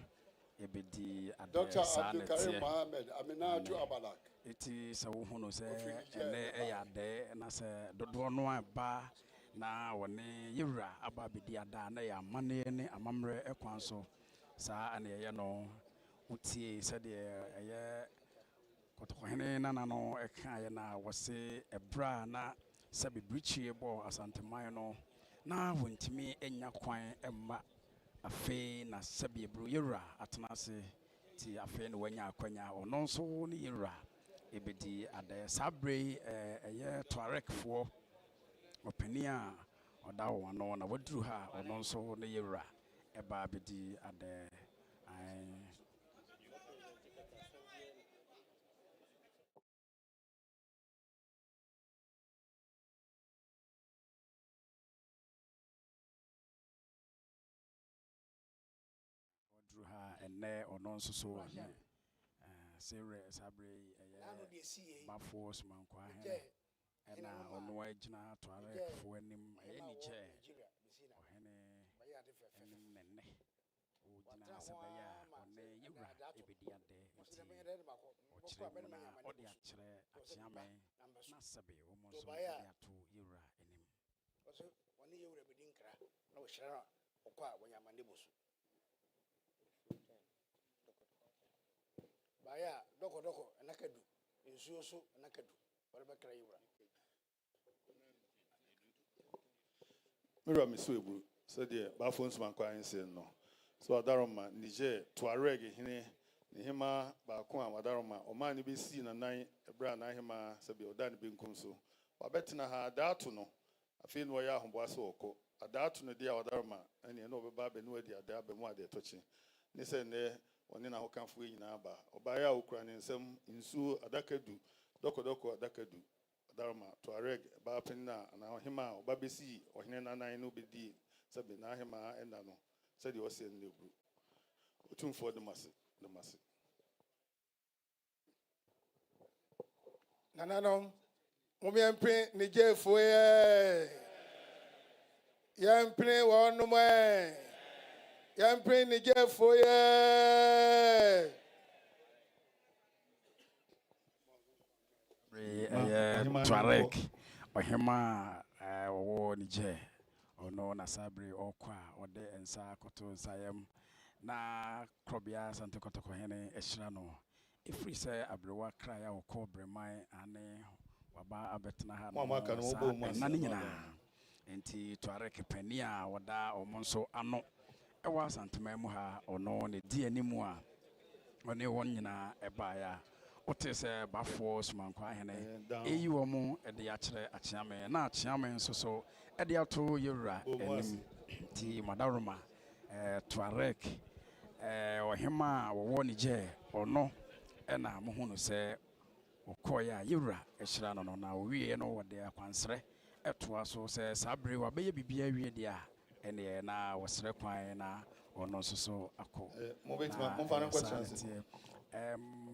Ebedi at Dr. San. Abdulkarim Mohammed, Amina to Abalak. It is a woman who say, and they are there, and I say, don't know ba na when Yura Ababidi Adana, ya money, and a mamre equanso, sa and ya no, Uti said, Kotohene na no eka na wase ebra na sabi brichi ebo asante no na wontimi enya kwan emma afe na sabi ebru yera atenase ti afe no wanya akwanya ono nso ne yera ebedi ade sabre eye tuarek fo openia oda wo no na waduru ha ono nso ne yera eba bedi ade and ne or non so Sere Sabre Bafos Manqua and on the way Jina to for any chair or any Ujina Sabaya or Ne Yura Ebidia de Odia Chere Achame Nasabe almost to Yura in him. One year with Dinkra, no Shara, or Qua when you're Mandibus. Baya, Doko, and Nakadu, in Susu, and Nakadu, whatever Crayura. Mira Missu, said the Bafons Manquine said no. So Adaroma, Niger, Tuareg, Hima, Bakua, Adaroma, or man be seen a nine, a brand Nahima, Sabi, or Danny Binkunso. But Bettina had that to know. I feel no Yahoo Basso, a dat to the dear Adaroma, and you know, Babby, no idea, there be more they're touching. Listen there. Onina ho kanfo nyina ba obaya ukraine nsem insu adakadu doko adakadu adarma tuareg ba pinna na hima obabesi ohene nanan no bedi sabe na hima enda no said you was in the group otumfo de mase Nanano, Mumiampe, Niger Foye, Yampre, one no way. Yampre, Niger Foye. Tuareg Ohima or Niger or no Nasabre or Qua or de Ensa Koto Sayam na Krobia Santa Kotoko Hene Eshrano. If we say Abrewa cry or cobre my ane waba abetna nanina enti Tuareg Penia wada or Monso ano ewa Santamamu ha or no ne di anymore on a one yina ebaya. What is a Bafos Manqua Hene? You are more at the Achere Achame, not Chaman so at the Auto Yura, T. Madaruma, Tuareg, or Hima, or Wonije, or no, and I'm who say, okoya yewura ehira no na owie no wode akwansere etoa so se sabre wa beye bibia wie dia ene na wosere kwan na ono so akọ mo bet ma mo fa na questions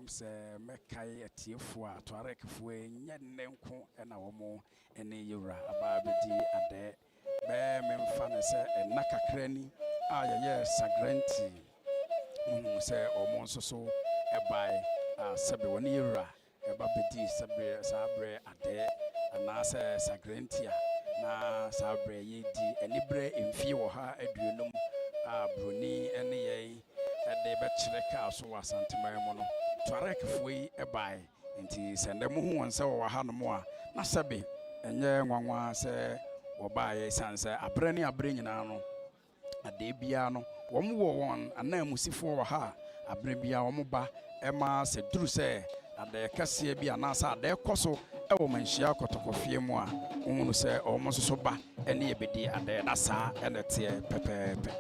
se mekai atiefo a toarekfo enya nenko na wo ene yewura aba bedi ade be memfa ne se na kakra ni a ye sagrenti se omo so ebai sebe woni yewura eba bedi sabre ade na se sagrentia na sabre yedi enibre emfie wo ha aduonum broni ene ye ade be kire ka so wasanteman mu no toarekfo yi ebai nti sende mu hu wonse wo ha no mo a na sebe enye nwanwa se obaye sanse abrani abre nyina no ade bia no wo won anamusifo wo ha abre bia wo ba ema se duru se ade kase bia na sa ade koso ewo manhyia kotokofie mu a wonu se omo so ba ene yebedi ade na sa ene tie pepepe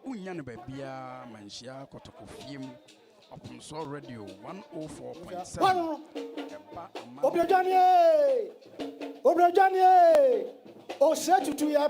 unya ne babia manhyia kotokofie mu Opumso Radio 104.7 Obrajanie o se tutu ya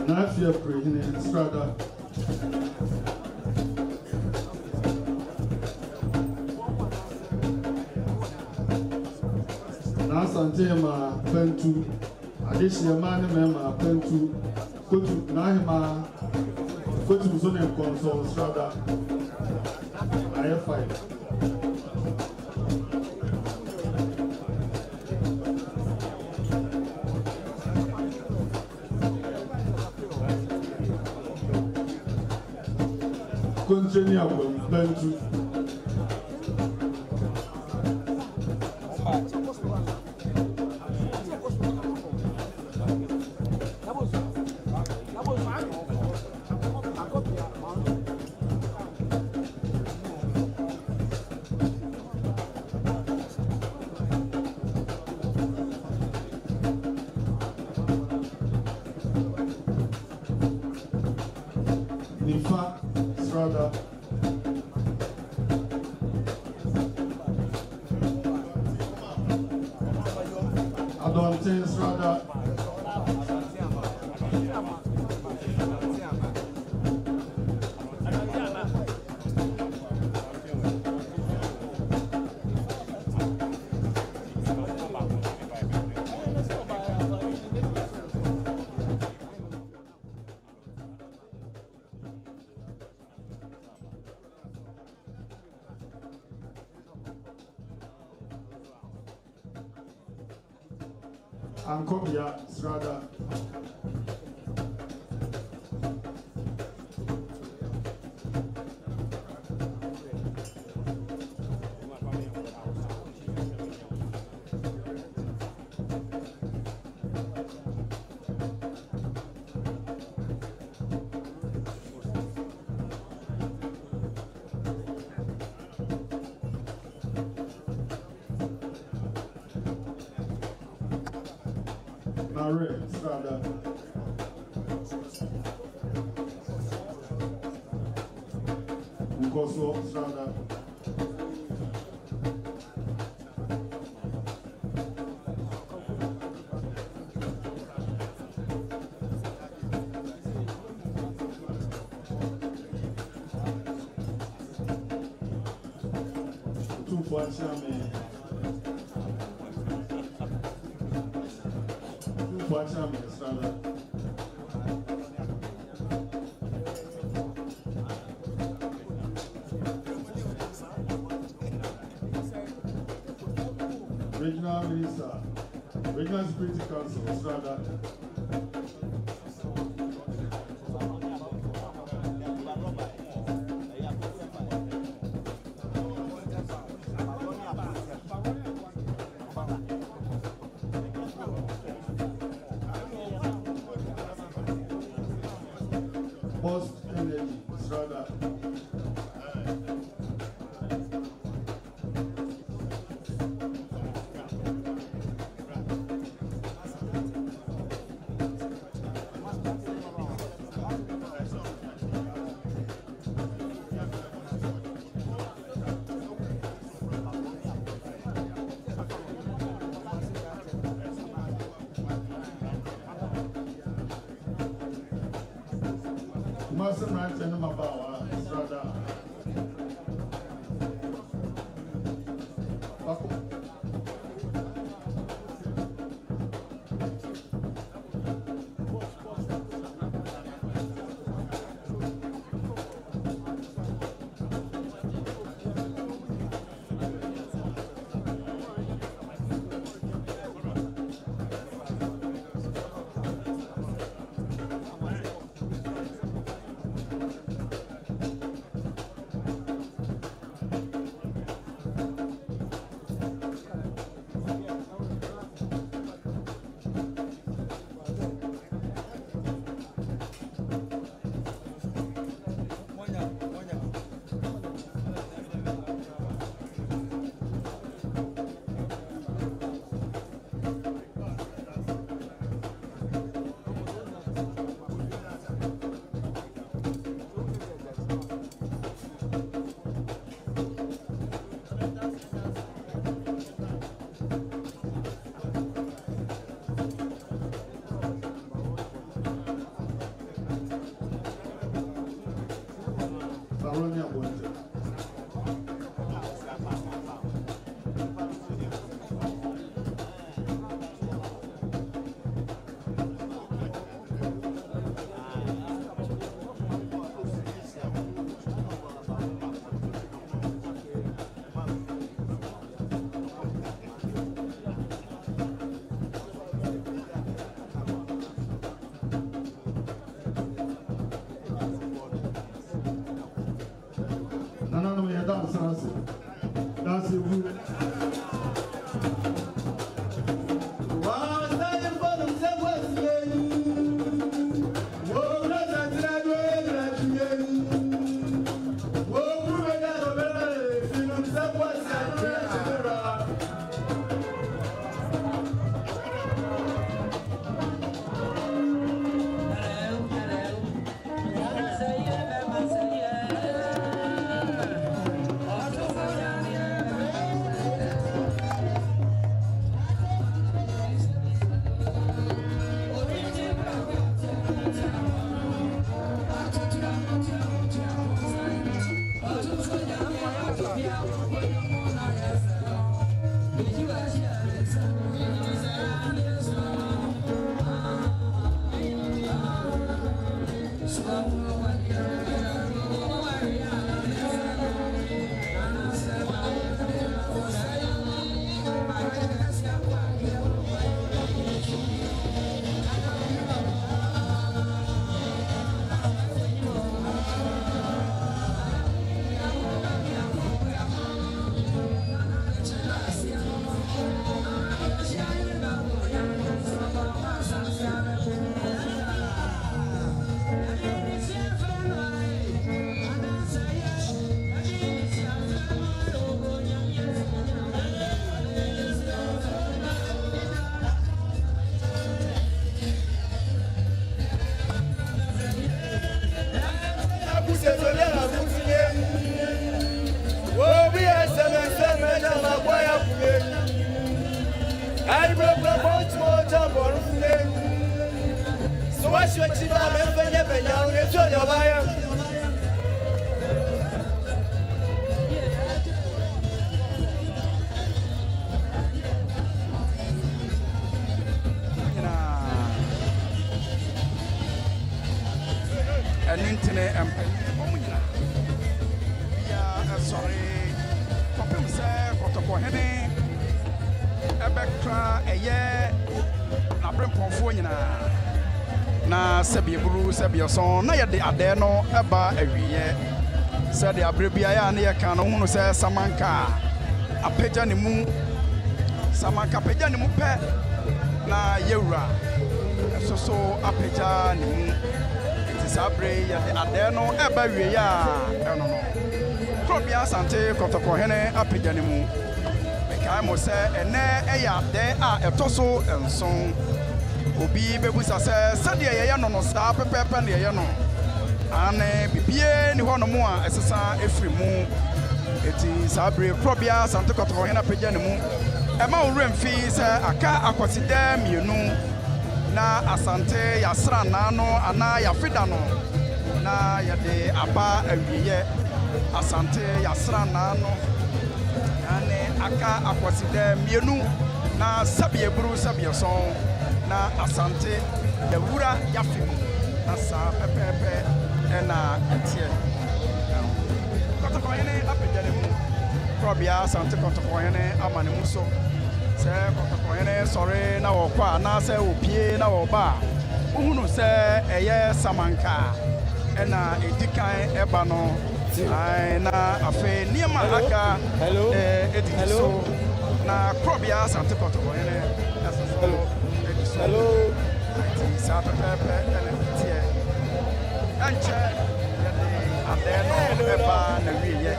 Manhyia Prehine Strada. Nasantema Pentu. Additional man member Pentu. Kotu Nahima. Kotu Zone Console Strada. I have 5. Continue with Bentu. Nifa Strada. Adontin Strada. Ankobia Strada. Mare Strada. Ukoso Strada. Tufuachame. Tufuachame Strada. Regional Minister, Regional Security Council, Strada. Post Energy, Strada. Master Ranch and Mabawa, Strada. Aroni Abonte. Son na yɛde adeɛ no ɛba awiɛ sɛde abere biara ne yɛka no hunu sɛ samanka apagya ne mu samanka apagya ne mu pɛ na yɛwura ɛso so apagya ne mu nti saa bere yɛde adeɛ no ɛba awiɛ a ɛno no kurobea asante kɔtɔkɔhene apagya ne mu mekae mo sɛ ɛnɛ ɛyɛ adeɛ a ɛtɔ so nson obi bebusa sɛ sɛdeɛ yɛyɛ no no saa pɛpɛɛpɛ ne yɛyɛ no ane bibie ni hɔ no mu a ɛsesa ɛfiri mu ɛti saa bere kurɔbea asante kɔtɔkɔhene apagya ne mu ɛma wo werɛ mfi sɛ aka Akwasidae mmienu na asante yɛasranaa no anaa yɛafeda no na yɛde aba awieyɛ asante yɛasranaa no ane aka Akwasidae mmienu na sɛbeɛ buru sɛbeɛ sɔn na asante yɛwura yafe mu na saa pɛpɛɛpɛ ɛna ɛteɛ kɔtɔkɔhene apagya ne mu kurɔbea asante kɔtɔkɔhene ama ne mu so sɛ kɔtɔkɔhene sɔre na wɔkɔ a anaasɛ wɔpie na wɔba a wohunu sɛ ɛyɛ samanka ɛna ɛdi kan ɛba no na afei nneɛma aka ɛdidi so na kurɔbea asante kɔtɔkɔhene ɛsɛ so hello saa pɛpɛɛpɛ ɛna teɛ ɛnkyɛ yɛde adeɛ no ɛba na wieyɛ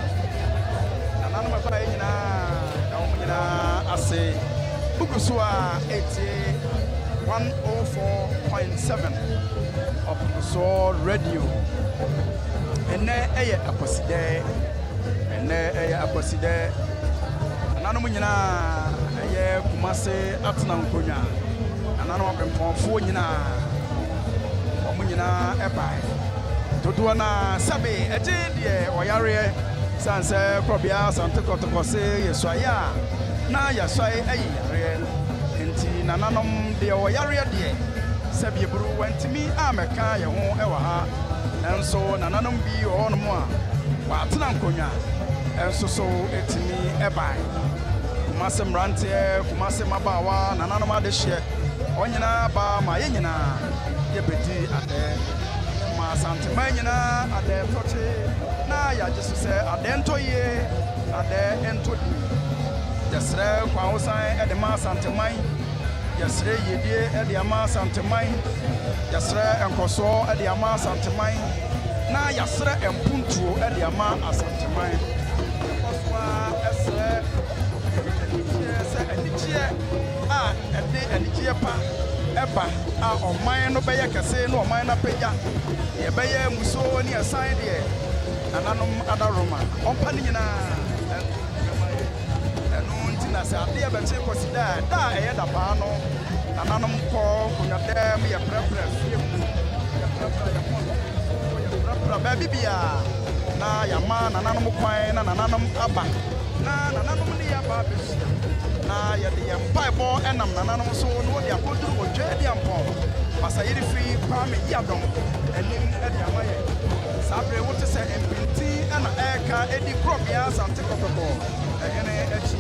nananom ɛba yɛ nyinaa na wɔn nyinaa ase bugu so a ɛtie 104.7 Ɔponosoɔ radio ɛnɛ ɛyɛ Akwasidae nananom nyinaa ɛyɛ Kumase atena nkonnwa nananom abɛmpɔnfoɔ nyinaa wɔn nyinaa ɛbae dodoɔ na sɛbe ɛgye deɛ ɔyareɛ san sɛ korɔbea asante kɔtɔkɔ se yɛsuaeɛ a na yɛsuae ayi yareɛ nti nananom deɛ ɔyareɛ deɛ sɛbe yɛburu wantumi amɛka yɛn ho ɛwɔ ha ɛnso nananom bi wɔ hɔnom a wɔatena nkonnwa ɛnso so ɛtumi ɛbae kumase mmeranteɛ kumase mmabaawa nananom adehyeɛ ɔnyinaa ba ma yɛn nyinaa yɛbɛdi adɛ ma asantema nyinaa adɛ tɔkye na yɛagye so sɛ adɛ ntɔ yie adɛ ntɔ di yɛsrɛ kwan ho san ɛde ma asanteman yɛsrɛ yiedie ɛde ama asanteman yɛsrɛ nkɔsoɔ ɛde ama asanteman na yɛsrɛ mpuntuo ɛde ama asanteman yɛkɔsoa ɛsrɛ sɛ anigyeɛ a ɛde anigyeɛ pa ɛba a ɔman no bɛyɛ kɛse na ɔman no apagya yɛbɛyɛ musuo ne ɛsan deɛ nananom adaroma ɔmpa no nyinaa ɛno nti na sɛ adeɛ bɛkye kɔsi da a ɛyɛ dapaa no nananom kɔ konwadɛm yɛprɛprɛ fie mu yɛprɛprɛ baabi biaa na yɛama nananom kwan na nananom aba na nananom ne yɛaba bɛhyia na yɛde yɛn mpaebɔ ɛnam nananom so na wɔde akɔduru ɔdwa adi ampɔn masayere firi kwame yadɔm anim ɛde ama yɛn saa bere wote sɛ mpintin ɛna ɛreka ɛdi korɔbea asante kɔkɔkɔ ɛhene akyi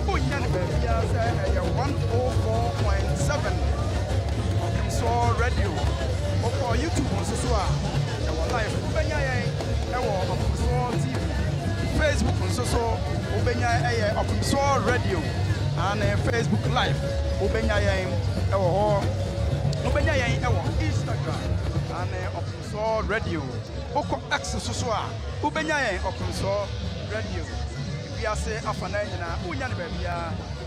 wonya ne baabia sɛ ɛyɛ 104.7 ɔkemsoɔ radio wokɔ youtube nso so a ɛwɔ live wobɛnya yɛn ɛwɔ ɔkemsoɔ tv facebook nso so wobɛnya ɛyɛ ɔkemsoɔ radio ane facebook live wobɛnya yɛn ɛwɔ hɔ wobɛnya yɛn ɛwɔ instagram ane ɔkemsoɔ radio wokɔ x nso so a wobɛnya yɛn ɔkemsoɔ radio wiase afa na nyinaa wonya ne baabia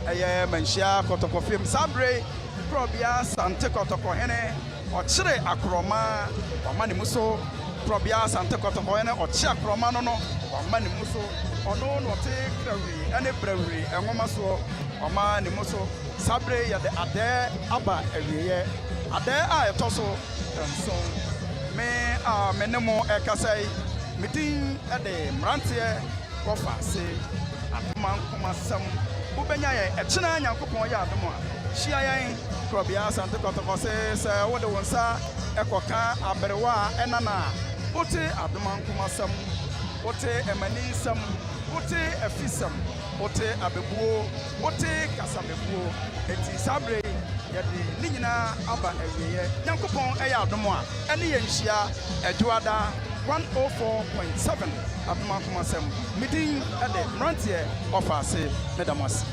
ɛyɛ Manhyia kɔtɔkɔ fam saa bere korɔbea sante kɔtɔkɔ hene ɔkyere akorɔma wama ne mu so korɔbea sante kɔtɔkɔ hene ɔkye akorɔma no wama ne mu so ɔno na ɔte krawiri ɛne brawiri ɛnwoma soɔ ɔma ne mu so saa bere yɛde adɛ aba awieɛ adɛ a ɛtɔ so nson me a me ne mo ɛkasa yi me din ɛde mmeranteɛ kɔfa ase adoma nkomasɛm wobɛnya yɛn ɛkyena nyankopɔn yɛ adom a hyia yɛn korɔbea asante kɔtɔkɔ se sɛ wode wo nsa ɛkɔka aberewa a ɛnana a wote adoma nkomasɛm wote ɛmani nsɛm wote afisɛm wote abɛbuo wote kasabebuo enti saa bere yɛde ne nyinaa aba awieɛ nyankopɔn ɛyɛ adom a ɛne yɛn hyia adwoada 104.7 adoma nkomasɛm medin ɛde mmeranteɛ ɔfa ase ne dam ase